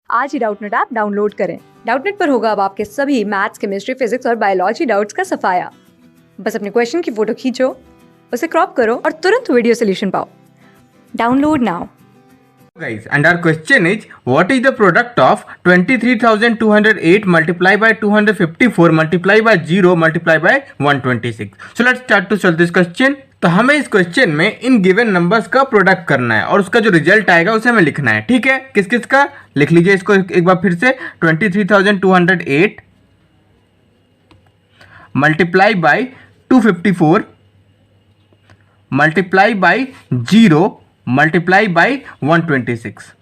आज ही Doubtnut app download करें। Doubtnut पर होगा अब आपके सभी मैथ्स, केमिस्ट्री, फिजिक्स और बायोलॉजी डाउट्स का सफाया। बस अपने क्वेश्चन की फोटो खींचो, उसे क्रॉप करो और तुरंत वीडियो सोल्यूशन पाओ। Download now. Guys, and our question is, what is the product of 23,208 multiplied by 254 multiplied by 0 multiplied by 126? So let's start to solve this question. तो हमें इस क्वेश्चन में इन गिवन नंबर्स का product करना है और उसका जो रिजल्ट आएगा उसे हमें लिखना है। ठीक है, किस किस का लिख लीजिए इसको एक बार फिर से। 23,208 multiply by 254 multiply by 0 multiply by 126।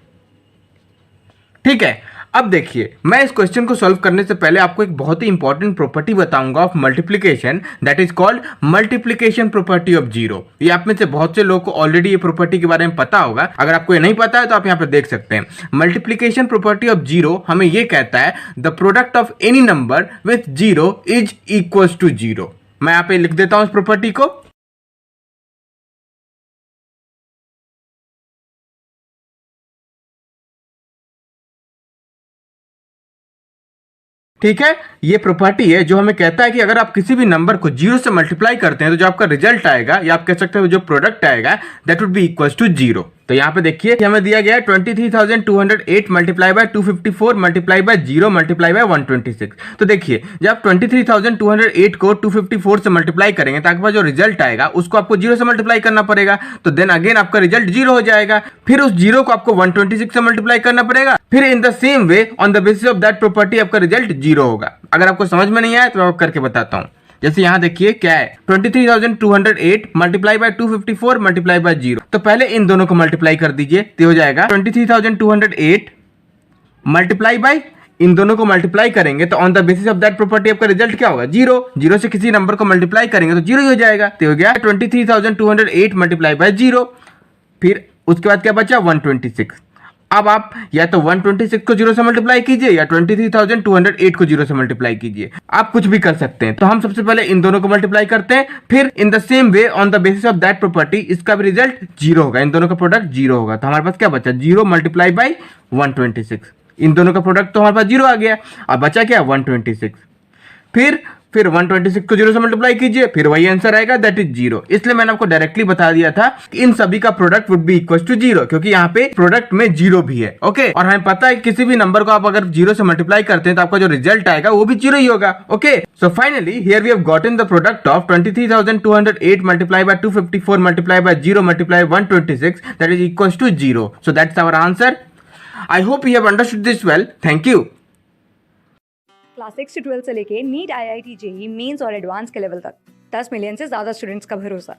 ठीक है, अब देखिए मैं इस क्वेश्चन को सॉल्व करने से पहले आपको एक बहुत ही इंपॉर्टेंट प्रॉपर्टी बताऊंगा of multiplication, that is called multiplication property of zero. ये आप में से बहुत से लोगों को ऑलरेडी ये प्रॉपर्टी के बारे में पता होगा। अगर आपको ये नहीं पता है तो आप यहाँ पे देख सकते हैं। मल्टीप्लिकेशन प्रॉपर्टी ऑफ जीरो हमें ये कहता है the product of any number with zero is equal to zero. मैं यहाँ पे लिख देता हूं इस प्रॉपर्टी को। ठीक है, ये प्रॉपर्टी है जो हमें कहता है कि अगर आप किसी भी नंबर को जीरो से मल्टीप्लाई करते हैं तो जो आपका रिजल्ट आएगा या आप कह सकते हो जो प्रोडक्ट आएगा that would be equal to zero. तो यहाँ पे देखिए हमें दिया गया है 23,208 multiply by 254 multiply by 0 multiply by 126। तो देखिए जब आप 23,208 को 254 से मल्टीप्लाई करेंगे तो आपके पास जो रिजल्ट आएगा उसको आपको 0 से मल्टीप्लाई करना पड़ेगा, तो देन अगेन आपका रिजल्ट 0 हो जाएगा। फिर उस 0 को आपको 126 से मल्टीप्लाई करना पड़ेगा, फिर in the same way on the basis of that property आपका रिजल्ट 0 होगा। अगर आपको समझ में नहीं आया तो मैं करके बताता हूँ। जैसे यहां देखिए क्या है 23,208 मल्टीप्लाई बाय 254 मल्टीप्लाई बाय 0। तो पहले इन दोनों को मल्टीप्लाई कर दीजिए तो हो जाएगा 23,208 मल्टीप्लाई बाय, इन दोनों को मल्टीप्लाई करेंगे तो on the basis of that property आपका रिजल्ट क्या होगा? जीरो। जीरो से किसी नंबर को मल्टीप्लाई करेंगे तो जीरो ही हो जाएगा। तो हो गया 23,208 मल्टीप्लाई बाय 0। फिर उसके बाद क्या बचा? 126। अब आप या तो 126 को 0 से मल्टीप्लाई कीजिए या 23,208 को 0 से मल्टीप्लाई कीजिए, आप कुछ भी कर सकते हैं। तो हम सबसे पहले इन दोनों को मल्टीप्लाई करते हैं, फिर in the same way on the basis of that property इसका भी रिजल्ट 0 होगा, इन दोनों का प्रोडक्ट 0 होगा। तो हमारे पास क्या बचा? 0 मल्टीप्लाई बाई 126। इन दोनों का प्रोडक्ट तो हमारे पास 0 आ गया। अब बचा क्या? 126। फिर 126 को 0 से मल्टीप्लाई कीजिए, फिर वही आंसर आएगा दैट इज 0। इसलिए मैंने आपको डायरेक्टली बता दिया था कि इन सभी का product would be equal to 0, क्योंकि यहाँ पे प्रोडक्ट में 0 भी है। ओके, और हमें पता है किसी भी नंबर को आप अगर 0 से मल्टीप्लाई करते हैं तो आपका जो रिजल्ट आएगा वो भी 0 ही होगा। Okay, so finally here we have gotten the product of 23,208 multiply by 254 multiply by 0 multiply 126 that is equal to 0। So that's our answer. I hope you have understood this well. Thank you. Class 6 से 12 से लेके NEET, IIT, JEE mains और advance के level तक 10 million से ज्यादा students का भरोसा।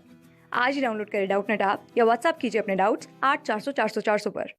आज ही डाउनलोड करें डाउटनेट ऐप या व्हाट्सएप कीजिए अपने डाउट्स 8400 400 400 पर।